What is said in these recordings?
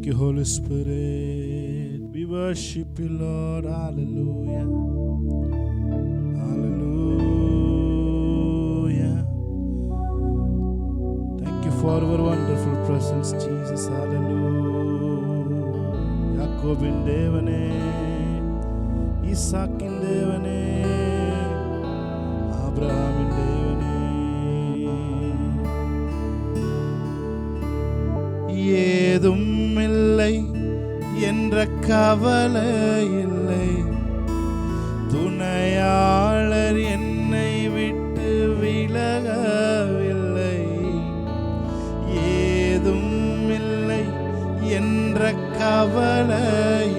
Thank you, Holy Spirit. We worship you, Lord. Hallelujah. Hallelujah. Thank you for our wonderful presence, Jesus. Hallelujah. Yakobin Devane, Isaakin Devane, Abrahamin Devane. ஏதும் இல்லை என்ற கவலை இல்லை, துணையாளர் என்னை விட்டு விலகவில்லை. ஏதும் இல்லை என்ற கவலை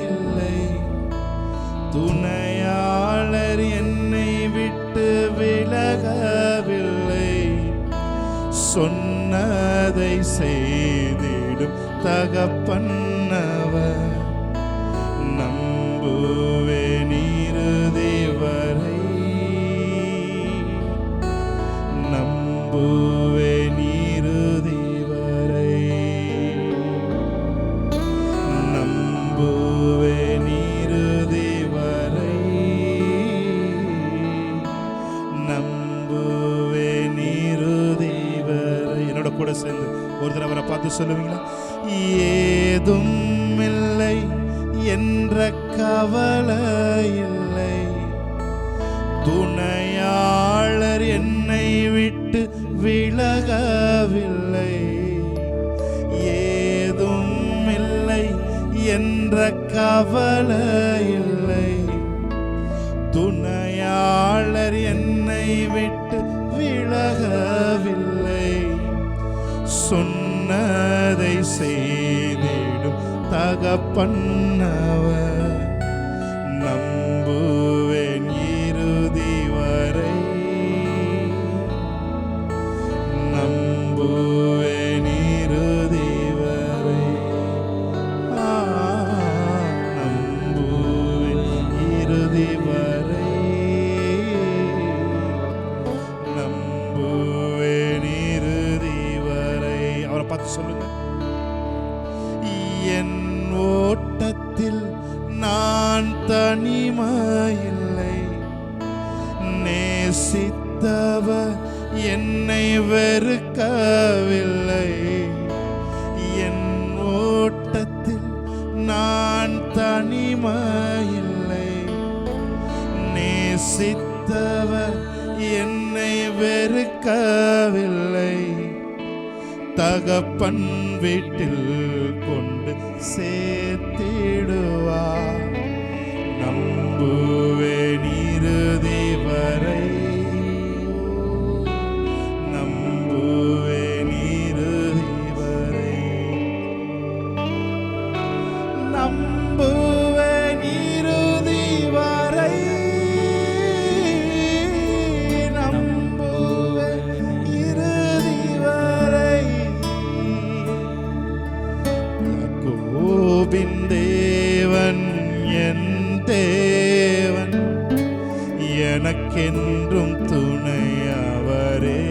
இல்லை, துணையாளர் என்னை விட்டு விலகவில்லை. சொன்னதை செய்திடும் தகப்பன்னவர், நம்புவேன் இறுதி வரை, நம்புவேன் இறுதி வரை, நம்புவேன் இறுதி வரை, நம்புவேன் இறுதி வரை. என்னோட கூட சேர்ந்து ஒரு தடவை அவரை பார்த்து சொல்லுவீங்களா? ஏதும் இல்லை என்ற கவலை இல்லை, துணையாளர் என்னை விட்டு விலகவில்லை. ஏதும் இல்லை என்ற கவலை இல்லை, துணையாளர் என்னை விட்டு விலகவில்லை. சொன்னதை செய்திடும் தகப்பன்னவர், நம்புவேன் இறுதி வரை, நம்புவேன் இறுதி வரை, நம்புவேன் இறுதி வரை, நம்புவேன் இறுதி வரை. அவரை பார்த்து சொல்லுங்க. என் ஓட்டத்தில் நான் தனிமையில்லை, நேசித்தவர் என்னை வெறுக்கவில்லை. என் ஓட்டத்தில் நான் தனிமையில்லை, நேசித்தவர் என்னை வெறுக்கவில்லை. தகப்பன் வீட்டில் கொண்டு சேர்த்திடுவார், நம்புவேன் இறுதி வரை, நம்புவேன் இறுதி வரை, நம்புவேன் இறுதி வரை, நம்புவேன் இறுதி வரை. யாக்கோபின் தேவன் என் தேவன், எனக்கென்றும் துணையவரே,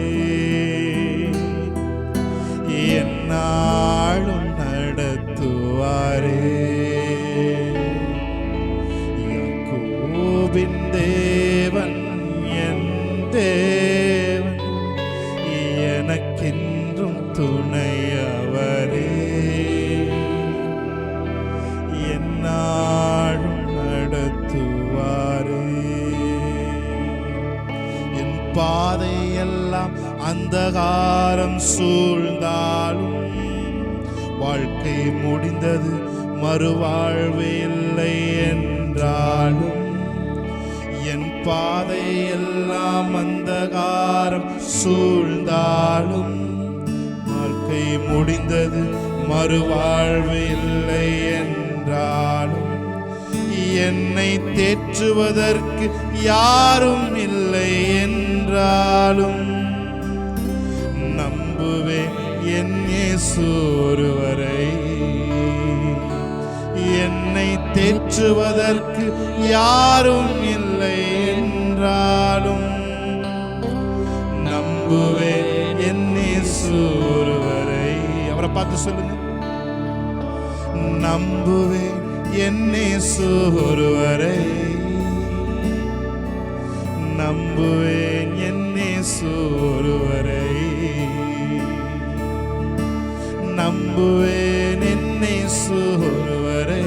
என்னாலும் நடத்துவாரே. யாக்கோபின் தேவன் என் தேவன், எனக்கென்றும் துணையவரே, என்னாலும் நடத்துவாரே. என் பாதையெல்லாம் அந்தகாரம் சூழ்ந்தாலும், வாழ்க்கை முடிந்தது மறுவாழ்வு இல்லை என்றாலும், என் பாதையெல்லாம் அந்தகாரம் சூழ்ந்தாலும், வாழ்க்கை முடிந்தது மறுவாழ்வு இல்லை என்றாலும், என்னை தேற்றுவதற்கு யாரும் இல்லை என்றாலும், நம்புவேன் என் இயேசு ஒருவரை. என்னை தேற்றுவதற்கு யாரும் இல்லை என்றாலும், நம்புவேன் என் இயேசு ஒருவரை. அவரை பார்த்து சொல்லுங்க. நம்புவேன் என் இயேசு ஒருவரை, நம்புவேன் என் இயேசு ஒருவரை, நம்புவேன் என் இயேசு ஒருவரை,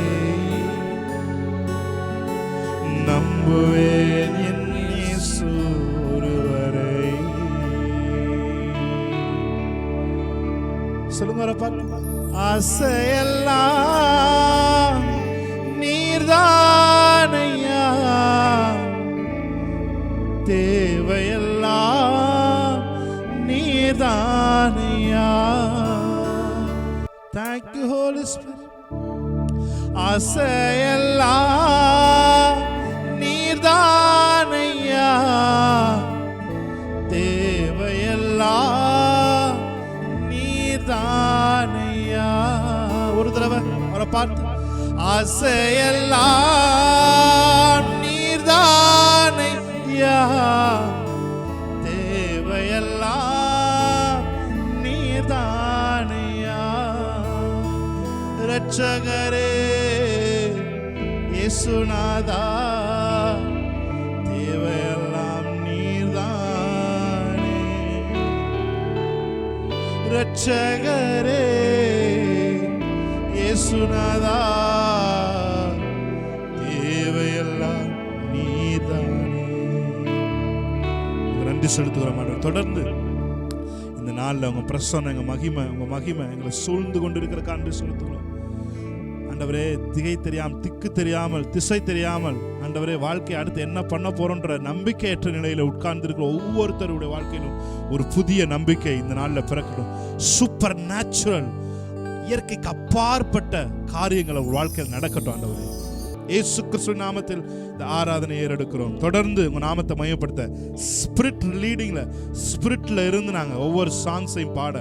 நம்புவேன் என் இயேசு ஒருவரை. சொல்லுங்க ஆசையெல்லாம் நீர்தானையா, தேவையெல்லாம் நீர்தானையா. Thank you Holy Spirit. ஆசையெல்லாம் நீர்தானையா, தேவையெல்லாம் நீர்தானையா. ஒரு தடவை அவரை பார்த்து, ஆசையெல்லாம் நீர்தானையா, தேவையெல்லாம் நீர்தானையா. இரட்சகரே இயேசுநாதா, தேவையெல்லாம் நீர்தானே. இரட்சகரே இயேசுநாதா, தேவையெல்லாம் நீர்தானே. நன்றி செலுத்துகிறோம் ஆண்டவரே. தொடர்ந்து இந்த நாளில் உங்க பிரசன்னம், உங்க மகிமை எங்களை சூழ்ந்து கொண்டிருக்கிற நன்றி செலுத்துகிறோம் ஆண்டவரே. திக்கு தெரியாமல் திசை தெரியாமல் ஆண்டவரே வாழ்க்கை அடுத்து என்ன பண்ண போறோன்ற நம்பிக்கையற்ற நிலையில உட்கார்ந்திருக்கிற ஒவ்வொருத்தருடைய வாழ்க்கையிலும் ஒரு புதிய நம்பிக்கை இந்த நாளில் பிறக்கணும். சூப்பர் நேச்சுரல், இயற்கைக்கு அப்பாற்பட்ட காரியங்கள் ஒரு வாழ்க்கையில் நடக்கட்டும் ஆண்டவரே. இயேசு கிறிஸ்து நாமத்தில் இந்த ஆராதனை ஏறெடுக்கிறோம். தொடர்ந்து உங்க நாமத்தை மையப்படுத்த ஸ்பிரிட் லீடிங்ல, ஸ்பிரிட்ல இருந்து நாங்க ஒவ்வொரு சாங்ஸையும் பாட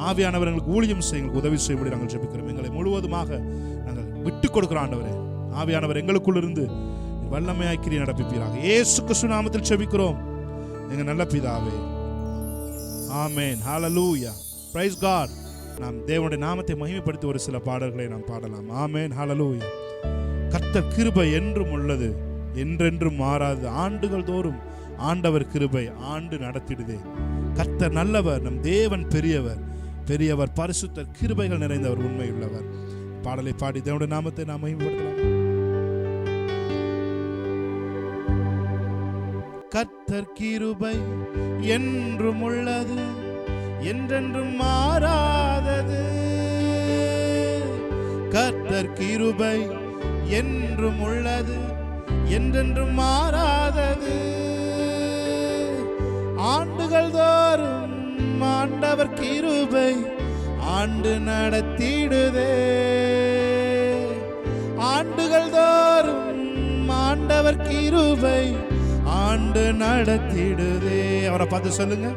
ஆவியானவர் எங்களுக்கு ஊழியம் செய்ய எங்களுக்கு உதவி செய்யும்படி நாங்கள் ஜெபிக்கிறோம். எங்களை முழுவதுமாக நாங்கள் விட்டு கொடுக்கிறோம் ஆண்டவரே. ஆவியானவர் எங்களுக்குள் இருந்து வல்லமையாய் கிரியை நடப்பிப்பீராக. இயேசு கிறிஸ்து நாமத்தில் ஜெபிக்கிறோம் எங்க நல்ல பிதாவே, ஆமென். ஹல்லேலூயா, பிரைஸ் காட். நாம் தேவனுடைய நாமத்தை மகிமைப்படுத்தி ஒரு சில பாடல்களை நாம் பாடலாம். ஆமென், ஹல்லேலூயா. கர்த்தர் கிருபை என்றும் உள்ளது, என்றென்றும் மாறாது. ஆண்டுகள் தோறும் ஆண்டவர் கிருபை ஆண்டு நடத்திடுதே. கர்த்தர் நல்லவர், நம் தேவன் பெரியவர், பெரியவர் பரிசுத்தர், கிருபைகள் நிறைந்தவர், உண்மையுள்ளவர். பாடலை பாடி தேவனுடைய நாமத்தை நாம் மகிமைப்படுத்தலாம். கர்த்தர் கிருபை என்றும் உள்ளது, என்றென்றும் மாறாதது. கர்த்தர் கிருபை என்றும் உள்ளது, என்றென்றும் மாறாதது. ஆண்டுகள் தோறும் ஆண்டவர் கிருபை ஆண்டு நடத்திடுதே. ஆண்டுகள் தோறும் ஆண்டவர் கிருபை ஆண்டு நடத்திடுதே. அவரை பார்த்து சொல்லுங்க,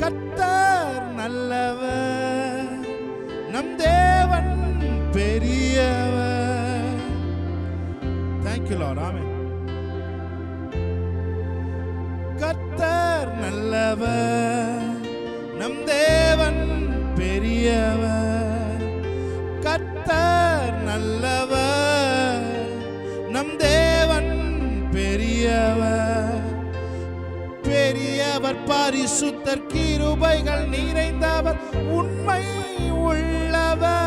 கர்த்தர் நல்லவர், நம் தேவன் பெரியவர். Thank you Lord, amen. கர்த்தர் நல்லவர், நம் தேவன் பெரியவர். கர்த்தர் நல்லவர், நம் தேவன் பெரியவர். பெரியவர் பரிசுத்தர், கிருபைகள் நிறைந்தவர், உண்மை உள்ளவர்.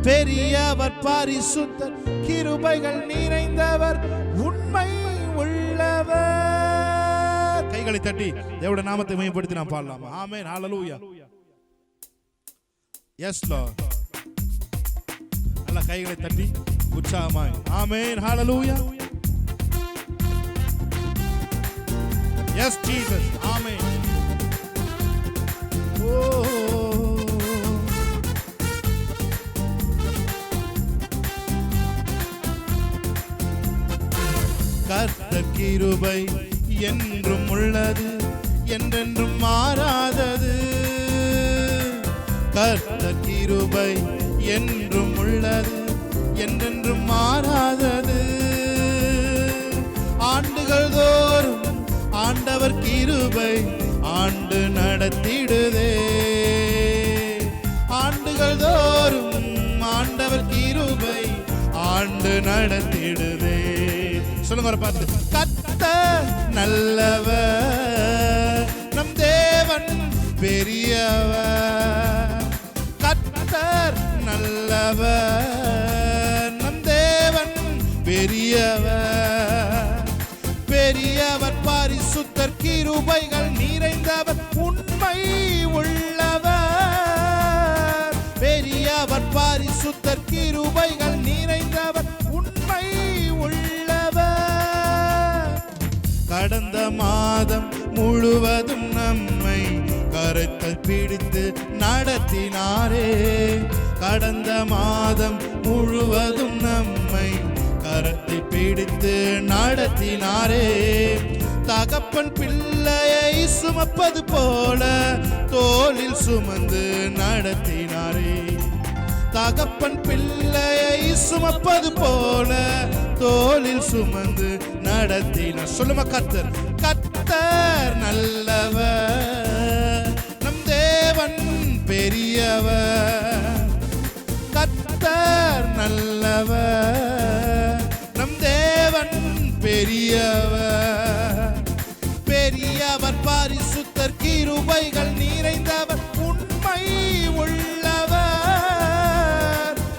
பெரியவர் பரிசுத்தர், கிருபைகள் நிறைந்தவர், உண்மை உள்ளவர். கைகளை தட்டி தேவனுடைய நாமத்தை மகிமைப்படுத்தி நாம் பாடலாமா? Amen, hallelujah. Yes Lord. நல்ல கைகளை தட்டி உற்சாகமாய் ஆமென், ஹல்லேலூயா. எஸ் ஜீசஸ், ஆமென். ஓ கர்த்தர் கிருபை என்றும் உள்ளது, என்றென்றும் மாறாதது. கர்த்தர் கிருபை என்றும் உள்ளது, என்றென்றும் மாறாதது. ஆண்டுகள் தோறும் ஆண்டவர் கிருபை ஆண்டு நடத்திடுதே. ஆண்டுகள் தோறும் நடத்திடுதே. சொல்லுங்க ஒரு பார்த்து. கர்த்தர் நல்லவர், நம் தேவன் பெரியவர். கர்த்தர் நல்லவர், நம் தேவன் பெரியவர். பெரியவர், பரிசுத்தர், கிருபைகள் நிறைந்தவர், உண்மை உள்ளவர். பெரியவர், பரிசுத்தர், கிருபைகள் நிறைந்தவர், உண்மை உள்ளவர். கடந்த மாதம் முழுவதும் நம்மை கரத்தில் பிடித்து நடத்தினாரே. கடந்த மாதம் முழுவதும் நம்மை கரத்தில் பிடித்து நடத்தினாரே. தகப்பன் பிள்ளையை சுமப்பது போல தோளில் சுமந்து நடத்தினாரே. தகப்பன் பிள்ளையை சுமப்பது போல தோளில் சுமந்து நடத்தினார். சொல்லுமா கர்த்தர். கர்த்தர் நல்லவர், நம் தேவன் பெரியவர். கர்த்தர் நல்லவர், நம் தேவன் பெரியவர். பெரியவர், பரிசுத்தர், கிருபைகள் நிறைந்தவர், உண்மை உள்ளவர்.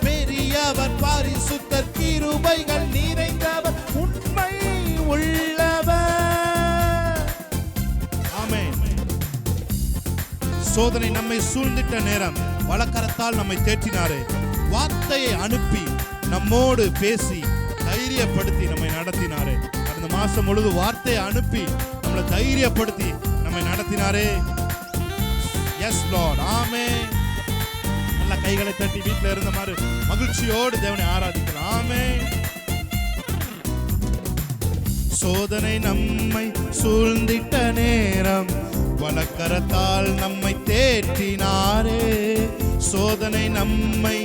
பெரியவர், பரிசுத்தர், கிருபைகள் நிறைந்தவர், உண்மை உள்ளவர். ஆமென். சோதனை நம்மை சூழ்ந்திட்ட நேரம் வலக்கரத்தால் நம்மை தேற்றினாரே. வார்த்தையை அனுப்பி நம்மோடு பேசி தைரியப்படுத்தி நம்மை நடத்தினாரே. அந்த மாசம் முழுது வார்த்தையை அனுப்பி நம்மளை தைரியப்படுத்தி நம்மை நடத்தினாரே. S Lord. ஆமென். நல்ல கைகளை தட்டி வீட்டில் இருந்த மாதிரி மகிழ்ச்சியோடு தேவனை ஆராதிக்கலாம். ஆமென். சோதனை நம்மை சூழ்ந்திட்ட நேரம் வலக்கரத்தால் நம்மை தேற்றினாரே. சோதனை நம்மை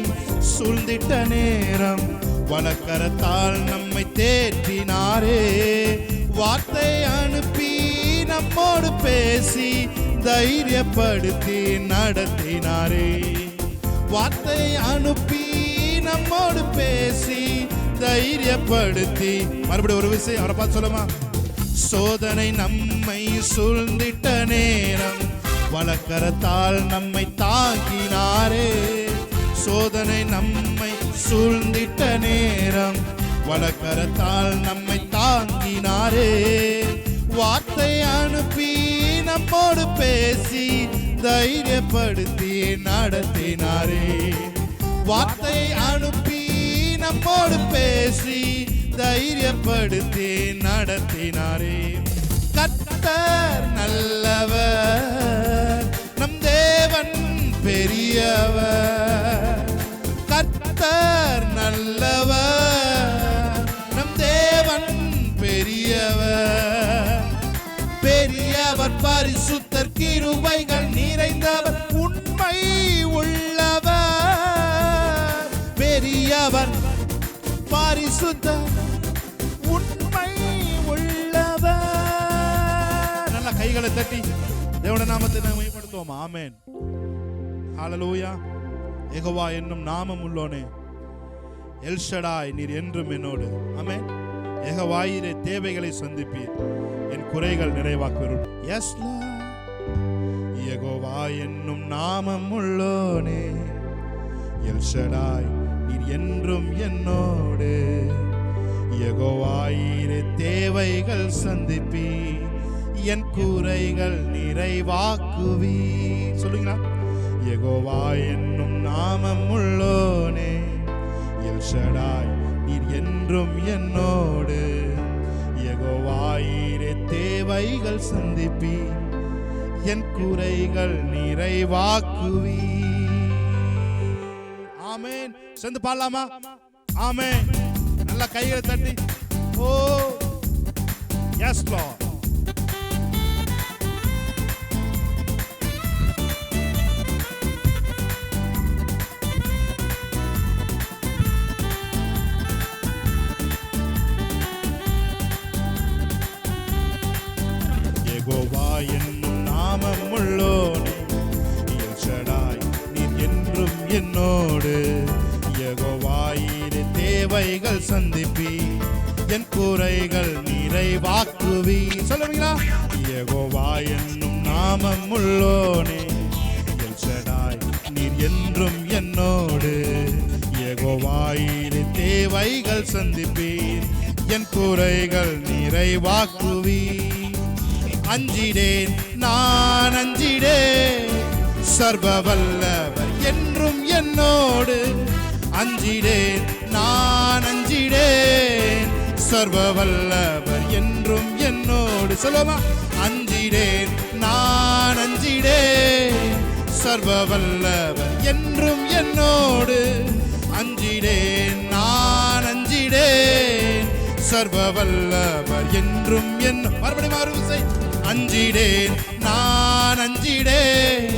சூழ்ந்திட்ட நேரம் வலக்கரத்தால் நம்மை தேற்றினாரே. வார்த்தை அனுப்பி நம்மோடு பேசி தைரியப்படுத்தி நடத்தினாரே. வார்த்தை அனுப்பி நம்மோடு பேசி தைரியப்படுத்தி. மறுபடியும் ஒரு விஷயம் அவரை பார்த்து சொல்லுமா. சோதனை நம்மை சூழ்ந்திட்ட நேரம் வலக்கரத்தால் நம்மை தாங்கினாரே. சோதனை நம்மை சூழ்ந்திட்ட நேரம் வலக்கரத்தால் நம்மை தாங்கினாரே. வார்த்தை அனுப்பி நம்மோடு பேசி தைரியப்படுத்தி நடத்தினாரே. வார்த்தை அனுப்பி நம்மோடு பேசி தைரியப்படுத்தி நடத்தினாரே. கர்த்தர் நல்லவர், நம் தேவன் பெரியவர். கர்த்தர் நல்லவர், நம் தேவன் பெரியவர். பெரியவர், பரிசுத்தர், கிருபைகள் நிறைந்தவர், உண்மை உள்ளவர். பெரியவர், பரிசுத்தர், உண்மை உள்ளவர். நல்ல கைகளை தட்டி தேவனுடைய நாமத்தை மகிமைப்படுத்துவோம். ஆமென். ஹல்லேலூயா. யெகோவா என்னும் நாமம் உள்ளோனே, எல் ஷடாய் நீர் என்றும் என்னோடு. ஆமென். யெகோவாயிரே தேவைகளை சந்திப்பீர், என் குறைகள் நிறைவாக்குவீர். S Lord. யெகோவா என்னும் நாமம் உள்ளோனே, எல் ஷடாய் நீர் என்றும் என்னோடு. யெகோவாயிரே தேவைகள் சந்திப்பி, என் குறைகள் நிறைவாக்குவி. சொல்லுங்களா. யெகோவா என்னும் நாமம் உள்ளோனே, எல் ஷடாய் நீர் என்றும் என்னோடு. யெகோவாயிரே தேவைகள் சந்திப்பி, என் குறைகள் நிறைவாக்குவி. ஆமென். சேர்ந்து பாடலாமா? ஆமென். நல்ல கைகளை தட்டி. ஓ எஸ் லார்ட். யெகோவா என்னும் நாமம் உள்ளோனே, எல் ஷடாய் நீர் என்றும் என்னோடு. யெகோவாயிரே தேவைகள் சந்திப்பி, என் குறைகள் நிறைவாக்குவி. சொல்லுவீங்களா? யெகோவா என்னும் நாமம் உள்ளோனே, எல் ஷடாய் நீர் என்றும் என்னோடு. யெகோவாயிரு தேவைகள் சந்திப்பீர், என் குறைகள் நிறைவாக்குவீர். அஞ்சிடேன் நான் அஞ்சிடேன், சர்வ வல்லவர் என்றும் என்னோடு. அஞ்சிடேன் நான் அஞ்சிடேன், சர்வ வல்லவர் என்றும் என்னோடு. சொல்லுமா? அஞ்சிடேன் நான் அஞ்சிடேன், சர்வ வல்லவர் என்றும் என்னோடு. அஞ்சிடேன் நான் அஞ்சிடேன், சர்வ வல்லவர் என்றும் மறுபடியும் அஞ்சிடேன் நான் அஞ்சிடேன்,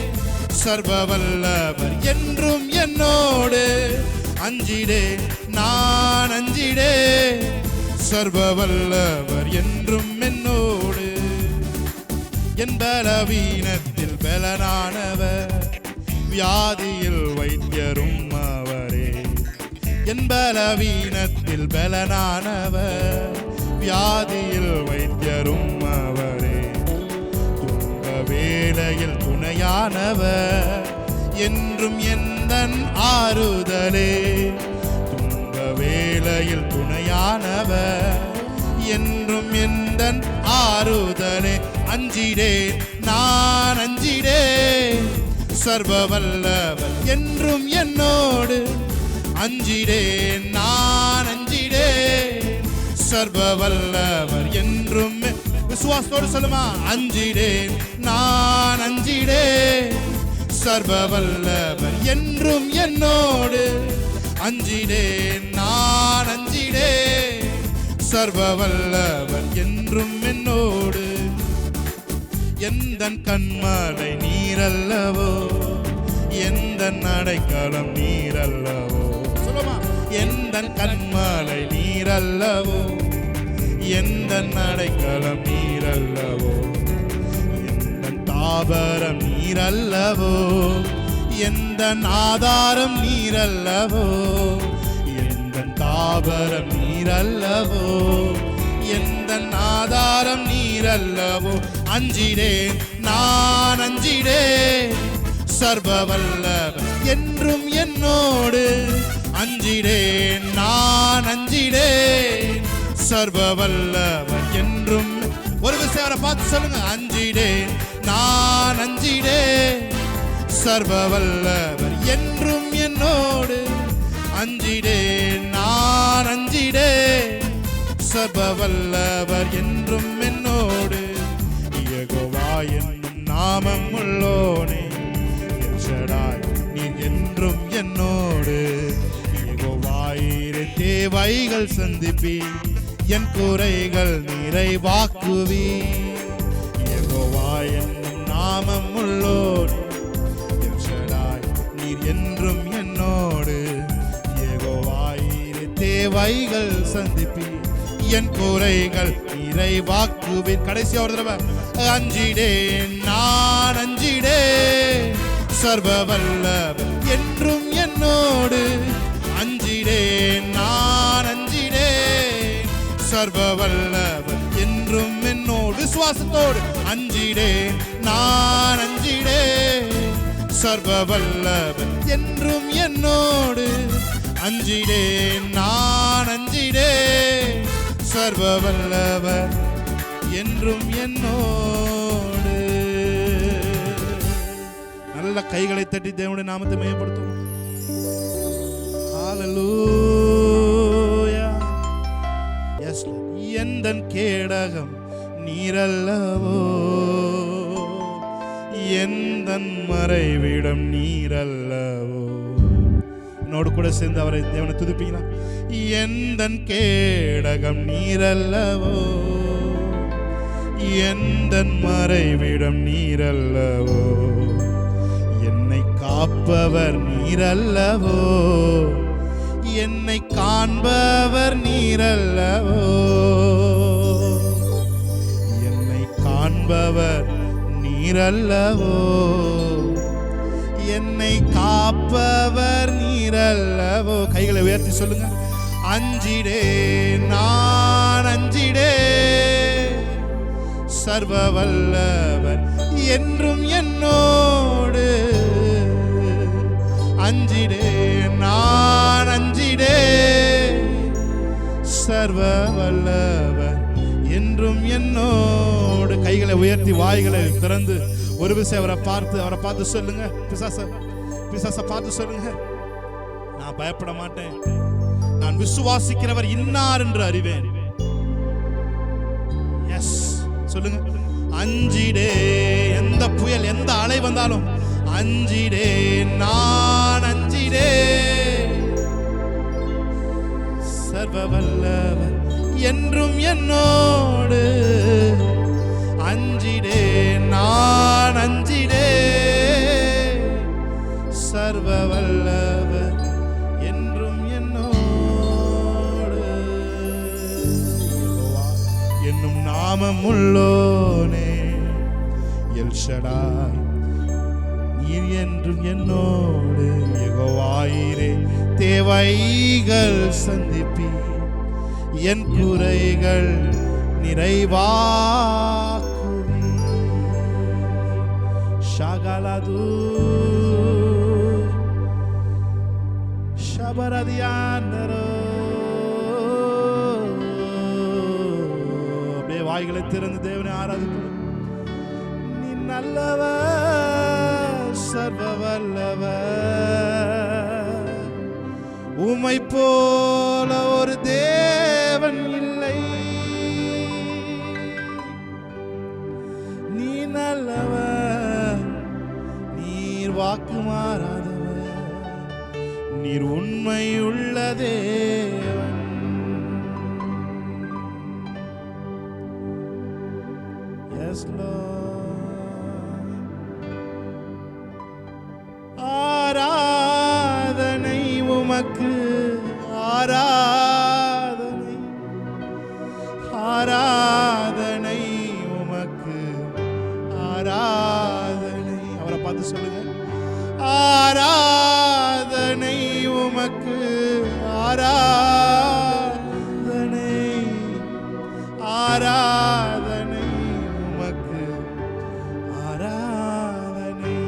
சர்வ வல்லவர் என்றும் என்னோடு. அஞ்சிடேன் நான் அஞ்சிடேன், சர்வ வல்லவர் என்றும் என்னோடு. என் பலவீனத்தில் பலனானவர், வியாதியில் வைத்தியரும் அவரே. என் பலவீனத்தில் பலனானவர், வியாதியில் வைத்தியரும் அவரே. துன்ப வேளையில் துணையானவர், என்றும் எந்தன் ஆறுதலே. துன்ப வேளையில் துணையானவர், என்றும் எந்தன் ஆறுதலே. அஞ்சிடேன் நான் அஞ்சிடேன், சர்வ வல்லவர் என்றும் என்னோடு. அஞ்சிடேன் நான் அஞ்சிடேன், சர்வ வல்லவர் என்றும். விசுவாசத்தோடு சொல்லுமா? அஞ்சிடேன் நான் அஞ்சிடேன், சர்வ வல்லவர் என்றும் என்னோடு. அஞ்சிடேன் நான் அஞ்சிடேன், சர்வ வல்லவர் என்றும் என்னோடு. எந்தன் கண்மலை நீரல்லவோ, எந்தன் அடைக்கலம் நீரல்லவோ. சொல்லுமா? எந்தன் கண்மலை நீரல்லவோ, எந்தன் அடைக்கலம் நீரல்லவோ. எந்தன் தாபரம் நீரல்லவோ, எந்தன் ஆதாரம் நீரல்லவோ. எந்தன் தாபரம் நீரல்லவோ, எந்தன் ஆதாரம் நீரல்லவோ. அஞ்சிடேன் நான் அஞ்சிடேன், சர்வ வல்லவர் என்றும் என்னோடு. அஞ்சிடேன் நான் அஞ்சிடேன், சர்வ வல்லவர் என்றும். ஒரு விஷயம் அவரை பார்த்து சொல்லுங்க. அஞ்சிடேன் நான் அஞ்சிடேன், சர்வ வல்லவர் என்றும் என்னோடு. அஞ்சிடேன் நான் அஞ்சிடேன், சர்வ வல்லவர் என்றும் என்னோடு. யெகோவா என்னும் நாமம் உள்ளோனே, எல் ஷடாய் நீர் என்றும் என்னோடு. யெகோவாயிரு தேவைகள் சந்திப்பி, என் குறைகள் நிறைவாக்குவி. யெகோவா என்னும் நாமம் உள்ளோனே, எல் ஷடாய் நீர் என்றும் என்னோடு. யெகோவாயிரு தேவைகள் சந்திப்பி, என் குறைகள் நிறைவாக்குவேன். கடைசி ஒரு தடவை. அஞ்சிடேன் நான் அஞ்சிடேன், சர்வ வல்லவர் என்றும் என்னோடு. அஞ்சிடேன் நான் அஞ்சிடேன், சர்வ வல்லவர் என்றும் என்னோடு. விசுவாசத்தோடு. அஞ்சிடேன் நான் அஞ்சிடேன், சர்வ வல்லவர் என்றும் என்னோடு. அஞ்சிடேன் நான் அஞ்சிடேன், சர்வ வல்லவர் என்றும் என்னோடு. நல்ல கைகளை தட்டி தேவனுடைய நாமத்தை மேம்படுத்துவோம். ஹல்லேலூயா. எஸ். எந்தன் கேடகம் நீரல்லவோ, எந்தன் மறைவிடம் நீரல்லவோ. என்னோடு கூட சேர்ந்து அவரை தேவனை துதிப்பீங்களா? எந்தன் கேடகம் நீரல்லவோ, எந்தன் மறைவிடம் நீரல்லவோ. என்னை காப்பவர் நீரல்லவோ, என்னை காண்பவர் நீரல்லவோ. என்னை காண்பவர் நீரல்லவோ, என்னை காப்பவர் நீரல்லவோ. கைகளை உயர்த்தி சொல்லுங்க. அஞ்சிடே நான் அஞ்சிடே, சர்வ வல்லவர் என்றும் என்னோடு. அஞ்சிடே நான் அஞ்சிடே, சர்வ வல்லவர் என்றும் என்னோடு. கைகளை உயர்த்தி வாய்களை திறந்து ஒரு விஷயம் அவரை பார்த்து சொல்லுங்க. பிசாச பார்த்து சொல்லுங்க, நான் பயப்பட மாட்டேன், நான் விசுவாசிக்கிறவர் இன்னார் என்று அறிவேன். எஸ் சொல்லுங்க. அஞ்சிடே, எந்த புயல் எந்த அலை வந்தாலும் அஞ்சிடே நான் அஞ்சிடே, சர்வ வல்லவர் என்றும் என்னோடு. அஞ்சிடே நான் அஞ்சிடே, சர்வ வல்லவர் என்றும் என்னோடு. என்னும் நாமம் உள்ளோனே எல் ஷடாய், நீர் என்றும் என்னோடு. யெகோவாயிரே, தேவைகள் சந்திப்பி, என் குறைகள் நிறைவாக்குவி. ஷகலது ஷபரதியானரோ. அப்படியே வாய்களை திறந்து தேவனை ஆராதிப்போம். நீ நல்லவர், சர்வ வல்லவர், உம்மை போல ஒரு தேவன் இல்லை. நீ நல்லவர், நீர் வாக்கு மாறாதவர், நீர் உண்மை உள்ள தேவன். Yes Lord. ஆராதனை உமக்கு, ஆராதனை, ஆராதனை உமக்கு, ஆராதனை. அவரை பார்த்து சொல்லுங்க. ஆராதனை உமக்கு, ஆராதனை, ஆராதனை உமக்கு, ஆராதனை.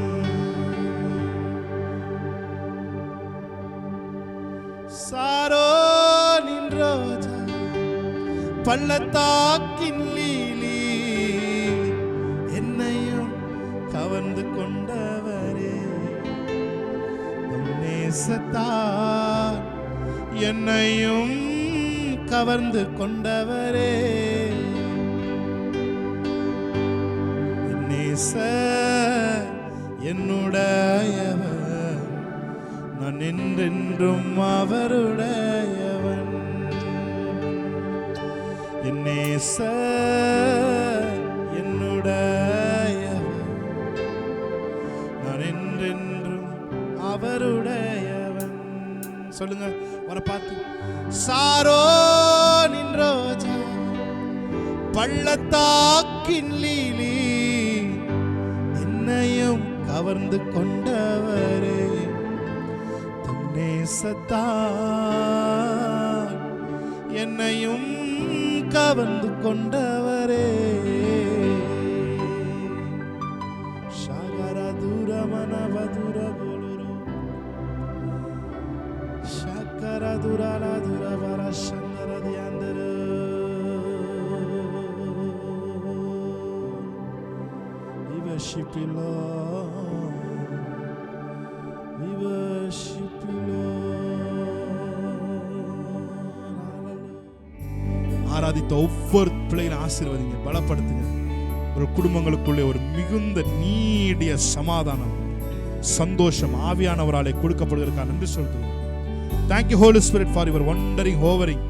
சாரோனின் ரோஜா, பள்ளத்தாக்கின் லீலி, என்னையும் கவர்ந்து கொண்டவரே, நேசத்தால் என்னையும் கவர்ந்து கொண்டவரே. நேச என்னுடையவர், நான் என்றென்றும் அவருடையவன். என் நேச என்னுடையவர், நான் என்றென்றும் அவருடையவன். சொல்லுங்க வர பார்த்து. சாரோனின் ரோஜா, பள்ளத்தாக்கின் லீலி, என்னையும் கவர்ந்து கொண்டவரே, தம் நேசத்தால் என்னையும் கவர்ந்து கொண்டவரே. ஷகரதுர மனவதுர கோலுரு, ஷகரதுர லதுர வரஷந்தர தியந்தர. We worship you, Lord. We worship you, Lord. ஆராதித்த ஒவ்வொரு பிள்ளைகளை ஆசீர்வதிங்க, பலப்படுத்துங்க. ஒரு குடும்பங்களுக்குள்ளே ஒரு மிகுந்த நீடிய சமாதானம், சந்தோஷம் ஆவியானவராலே கொடுக்கப்படுவதற்காக நன்றி சொல்கிறோம். Thank you, Holy Spirit, for your wondering hovering,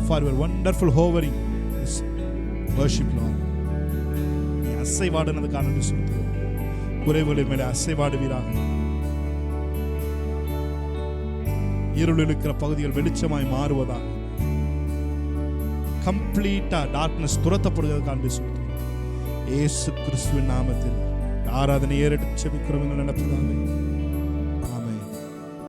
for your wonderful hovering. Worship, Lord. நீ அசைவாடுனதுக்காக நன்றி சொல்கிறோம். குறைவுகளின் மேலே அசைவாடுவீராக. இருளில் இருக்கிற பகுதிகள் வெளிச்சமாய் மாறுவதாக. கம்ப்ளீட்டா டார்க்னஸ் துரத்தப்படுவதற்காக நன்றி சொல்கிறோம். இயேசு கிறிஸ்துவின் நாமத்தில் ஆராதனை ஏறெடுத்து செபிக்கிறோம் எங்கள் நல்ல பிதாவே.